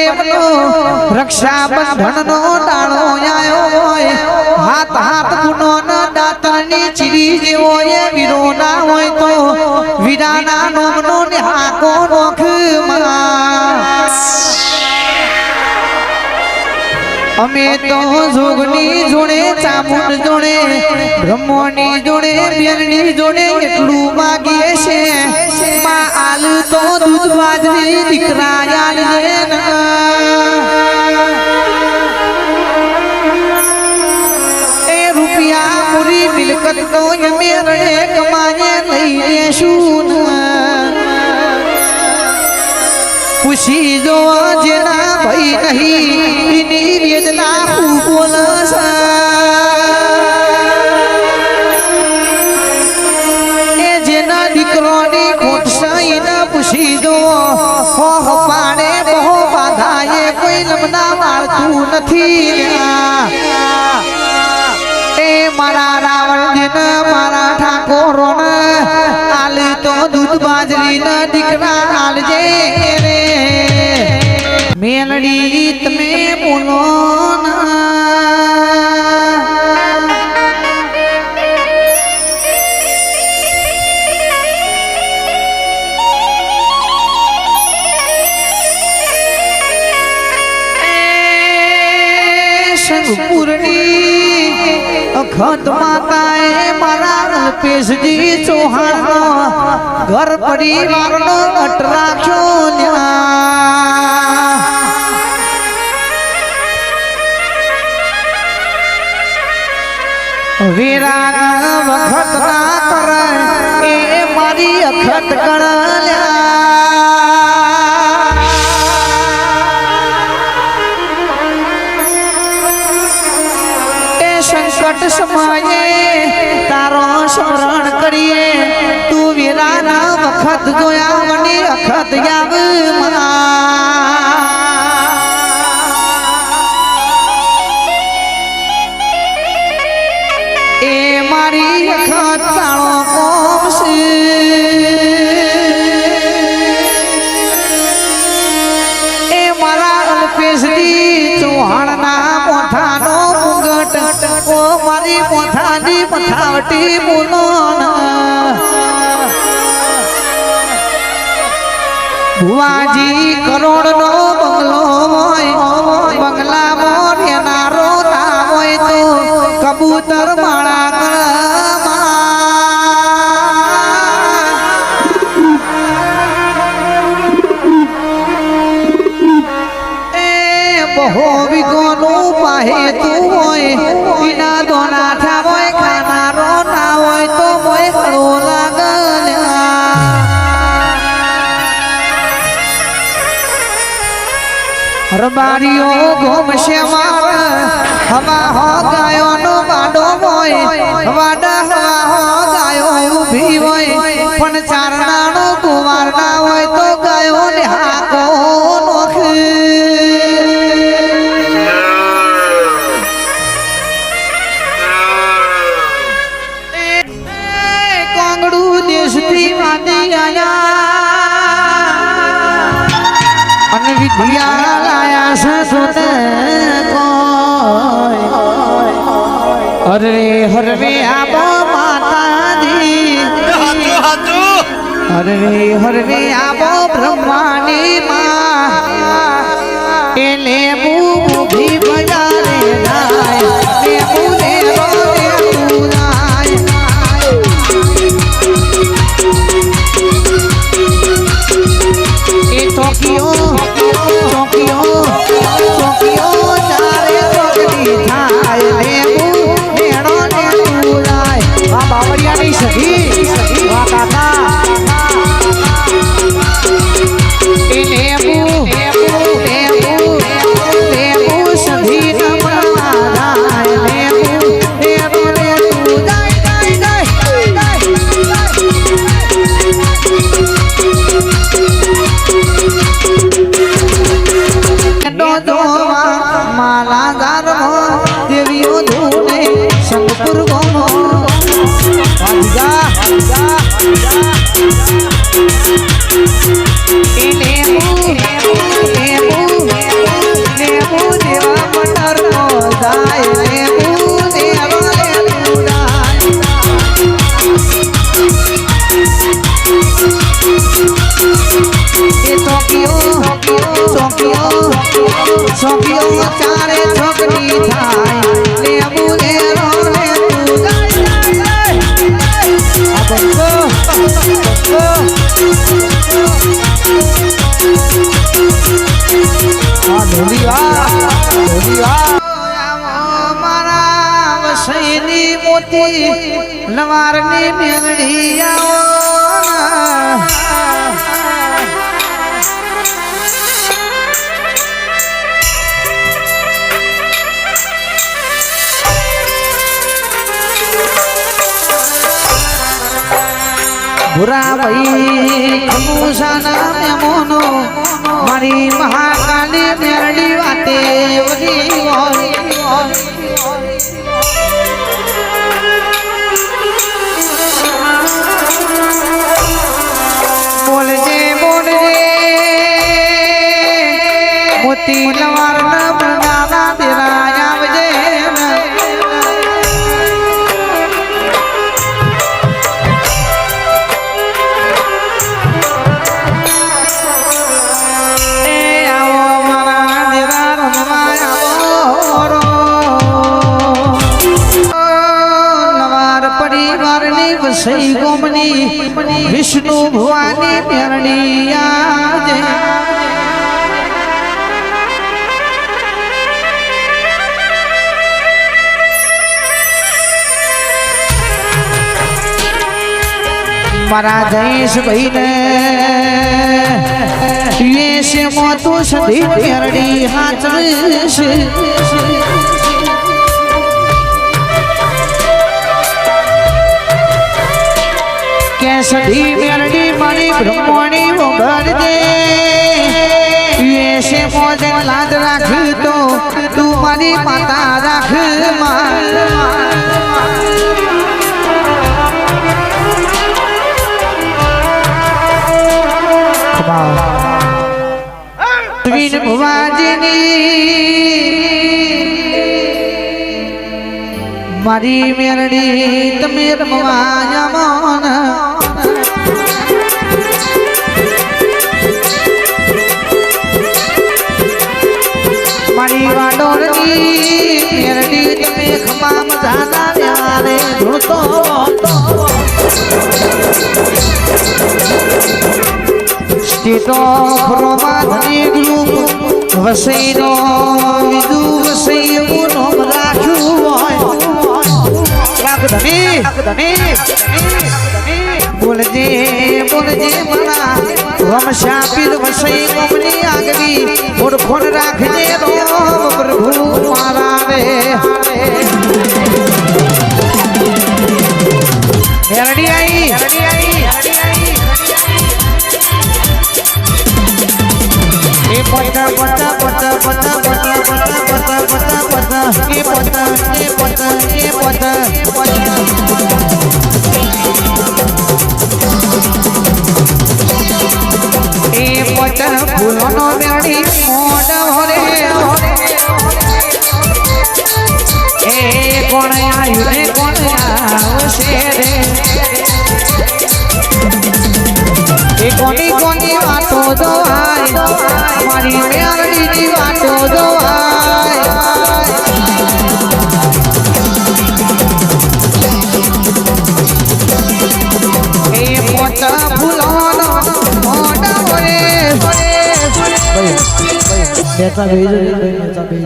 દેવનો રક્ષાબંધનનો ડાળો આયો હોય હાથ હાથ ગુનો ના દાતરની ચીરી જેવો એ વીરો ના હોય તો વીરાના નોમનો ને હાકો નોખ અમે તો જોગની જોડે ચામુંડ જોડે બ્રહ્મોની જોડે બેરની જોડે એટલું માગીએ છે માં આલ તો દૂધ બાજરી દીકરા આલ એ રૂપિયા પૂરી મિલકત તો અમે રડે કમાએ લઈ લેશું ખુશી જો જેના ભઈ નહીં એની વેદના હું બોલસ એ જેના દીકરોની ખોટ સહીને પૂછી જો હો પાડે બહુ બાધાએ કોઈ લમના વાળતું નથી એ મારા રાવણજીને મારા ઠાકોરોને આલ તો દૂધ બાજરીના દીકરા આલજે રે મેલડી તમે બોલો સંગપુરની અખત માતાએ મારા અલ્પેશજી ચૌહાણનો ઘર પરિવારનો અટ રાખ્યો વીરા વખત ના કરે એ મારી અખત ગણલ્યા એ સંકટ સમયે તારો સ્મરણ કરીએ તું વીરાના વખત જોયા મને અખત યાદ મારી અખત તાળો કોમશે એ મારા અલ્પેશજી ચૌહાણના મોથાનો મુગટ ઓ મારી મોથાની મથાવટી બોલો ભુવાજી કરોડનો બંગલો હોય બંગલામાં રહેનારો ના હોય તો કબૂતર માળા બહુ વિગોનું પાહે તું હોય વિના દોના થા હોય ખાનારો ના હોય તો મોય ખડો લાગલ રબારીઓ ઘોમશે માર હવા હો ગાયોનો બાડો હોય વાડા હવા હો ગાયો ઊભી હોય પણ ચારણાનો કુવાર ના હોય તો ગાયો ને હાકો નોખ અને વિદ્યા લાયા છે સુને કોઈ હરે હરવે આબો માતાજી હરે હરવે આબો બ્રહ્માની માં એ લેબુ ભી બજારે જાય લેબુ લેરો લેબુ જાય એ ટોકિયો ચારે ટોકરી થાય લેબુ લેણો લેબુ જાય આ બાવળિયાની સખી વા કાકા એ લેબુ લેબુ લેબુ ચારે છોકરી થાય લેવું લેરો લે તું મારા વસઈની મોતી લવારની મેલડી આવો बुरा भाई खमुसाना में मोनो मारी महाकाली मेरडी वाते बोल जे मोती लवार न बनाना तेरा आवजे वसई गोमनी विष्णु भवानी मेरडी आजे मारा जयेश भाई ने ये से मोतु सदी मेरडी हाथ कैसडी मेरडी मणि ब्रह्मणी वगर दे ऐसे मौज लाद रख तो तू मारी माता रख विन भुवाजिनी मारी मेरडी तमे रमवाया मन मारी वाडोरनी मेरडी तमे खमा मजाना न्यारे धुतो स्थितो प्रोमाधनी ग्रुप वसईनो विदु वसई उनो राखू बोल जे मना हम शापिल वसई गोमनी आगवी और खोन राखने रो प्रभु मारा रे मेरडी आई ए पता पता पता पता पता पता पता पता ए पता ए पता ए पता ए पता फूलों मेरडी मोड भरे ए कौन आयु रे कौन आवशे रे ए कोनी कोनी वातो दो आय मारी मेरडी नी वातो दो आय ए मोटा फूलों मोड भरे बेटा भेज